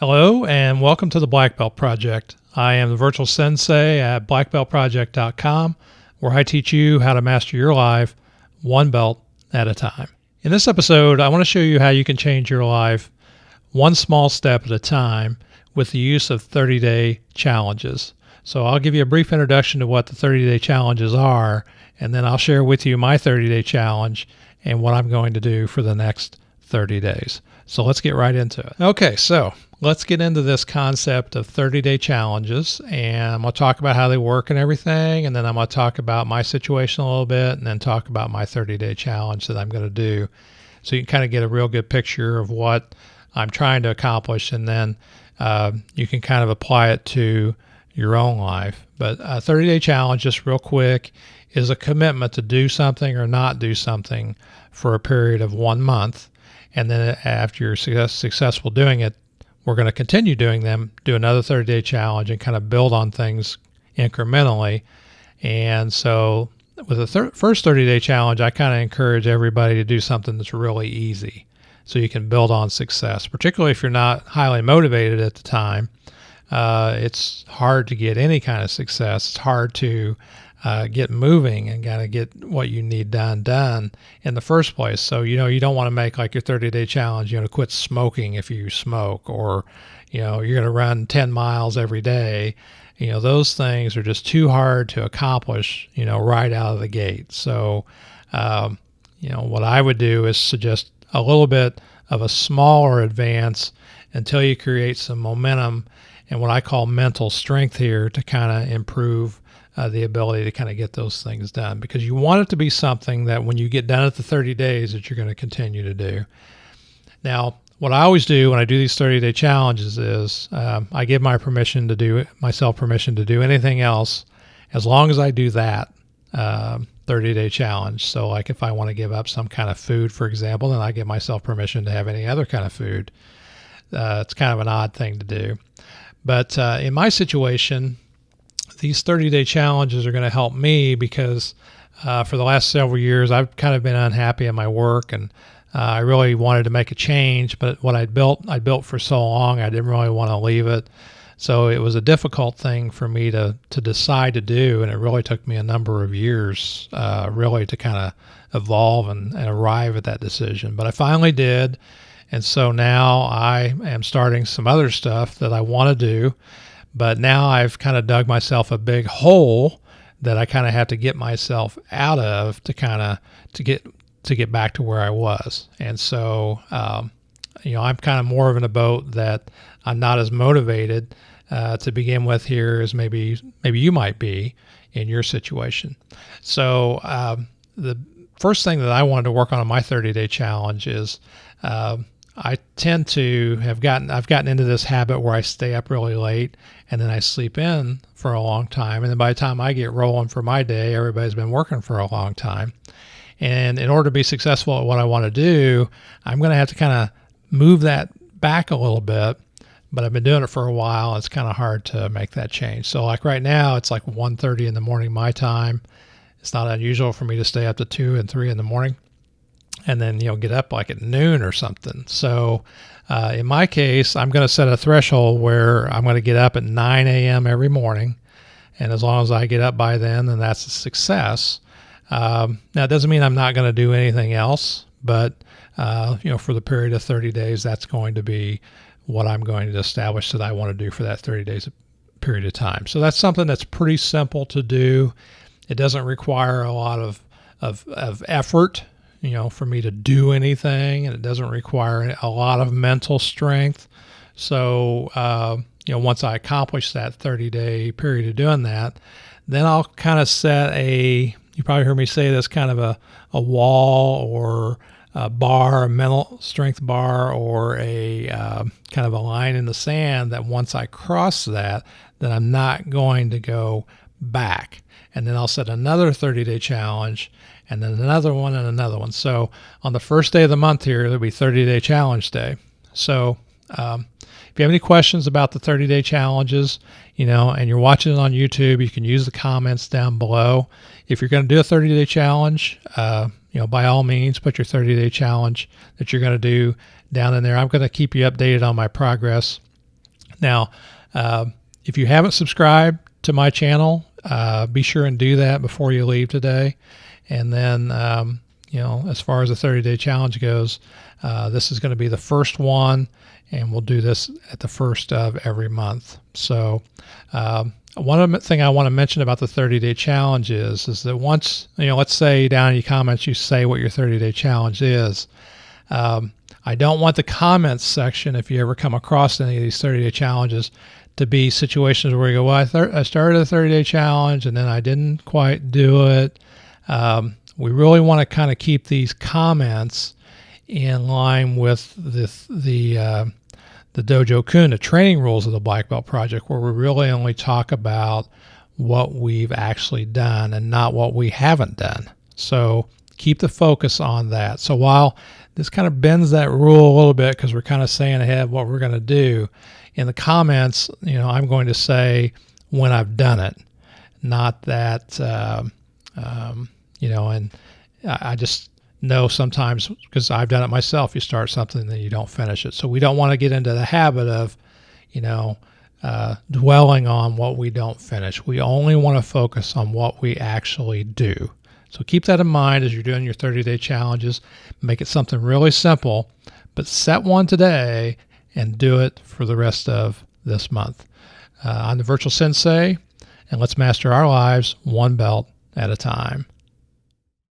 Hello and welcome to the Black Belt Project. I am the virtual sensei at BlackBeltProject.com, where I teach you how to master your life one belt at a time. In this episode, I want to show you how you can change your life one small step at a time with the use of 30-day challenges. So I'll give you a brief introduction to what the 30-day challenges are, and then I'll share with you my 30-day challenge and what I'm going to do for the next 30 days. So let's get right into it. Okay, so let's get into this concept of 30-day challenges, and I'm going to talk about how they work and everything, and then I'm going to talk about my situation a little bit, and then talk about my 30-day challenge that I'm going to do, so you can kind of get a real good picture of what I'm trying to accomplish, and then you can kind of apply it to your own life. But a 30-day challenge, just real quick, is a commitment to do something or not do something for a period of 1 month. And then after you're successful doing it, we're going to continue doing them, do another 30-day challenge, and kind of build on things incrementally. And so with the first 30-day challenge, I kind of encourage everybody to do something that's really easy so you can build on success, particularly if you're not highly motivated at the time. It's hard to get any kind of success. It's hard to get moving and kind of get what you need done in the first place. So, you don't want to make like your 30-day challenge, to quit smoking if you smoke, or, you're going to run 10 miles every day. Those things are just too hard to accomplish, right out of the gate. So, what I would do is suggest a little bit of a smaller advance until you create some momentum and what I call mental strength here to kind of improve the ability to kind of get those things done, because you want it to be something that when you get done at the 30 days that you're going to continue to do. Now, what I always do when I do these 30-day challenges is I give myself permission to do anything else as long as I do that 30-day challenge. So like if I want to give up some kind of food, for example, then I give myself permission to have any other kind of food. It's kind of an odd thing to do. But in my situation, these 30-day challenges are going to help me because for the last several years, I've kind of been unhappy in my work, and I really wanted to make a change. But what I built for so long, I didn't really want to leave it. So it was a difficult thing for me to decide to do, and it really took me a number of years really to kind of evolve and arrive at that decision. But I finally did, and so now I am starting some other stuff that I want to do. But now I've kind of dug myself a big hole that I kind of have to get myself out of to get back to where I was. And so, I'm kind of more of in a boat that I'm not as motivated to begin with here as maybe you might be in your situation. So the first thing that I wanted to work on in my 30-day challenge is I tend to I've gotten into this habit where I stay up really late and then I sleep in for a long time. And then by the time I get rolling for my day, everybody's been working for a long time. And in order to be successful at what I want to do, I'm going to have to kind of move that back a little bit. But I've been doing it for a while. It's kind of hard to make that change. So like right now, it's like 1:30 in the morning my time. It's not unusual for me to stay up to 2 and 3 in the morning, and then get up like at noon or something. So in my case, I'm going to set a threshold where I'm going to get up at 9 a.m. every morning, and as long as I get up by then that's a success. Now it doesn't mean I'm not going to do anything else, but for the period of 30 days, that's going to be what I'm going to establish that I want to do for that 30 days period of time. So that's something that's pretty simple to do. It doesn't require a lot of effort, for me to do anything, and it doesn't require a lot of mental strength. So, once I accomplish that 30-day period of doing that, then I'll kind of set you probably heard me say this, kind of a wall or a bar, a mental strength bar, or a kind of a line in the sand that once I cross that, then I'm not going to go back. And then I'll set another 30-day challenge, and then another one and another one. So on the first day of the month here, there'll be 30-day challenge day. So if you have any questions about the 30-day challenges, and you're watching it on YouTube, you can use the comments down below. If you're going to do a 30-day challenge, by all means, put your 30-day challenge that you're going to do down in there. I'm going to keep you updated on my progress. Now, if you haven't subscribed to my channel, be sure and do that before you leave today. And then, as far as the 30-day challenge goes, this is going to be the first one, and we'll do this at the first of every month. So one thing I want to mention about the 30-day challenge is that once, let's say down in your comments you say what your 30-day challenge is. I don't want the comments section, if you ever come across any of these 30-day challenges, to be situations where you go, well, I started a 30-day challenge and then I didn't quite do it. We really want to kind of keep these comments in line with the Dojo Kun, the training rules of the Black Belt Project, where we really only talk about what we've actually done and not what we haven't done. So keep the focus on that. So while this kind of bends that rule a little bit because we're kind of saying ahead what we're going to do, in the comments, I'm going to say when I've done it, not that, and I just know sometimes, because I've done it myself, you start something and then you don't finish it. So we don't want to get into the habit of, dwelling on what we don't finish. We only want to focus on what we actually do. So keep that in mind as you're doing your 30-day challenges. Make it something really simple, but set one today and do it for the rest of this month. I'm the Virtual Sensei, and let's master our lives one belt at a time.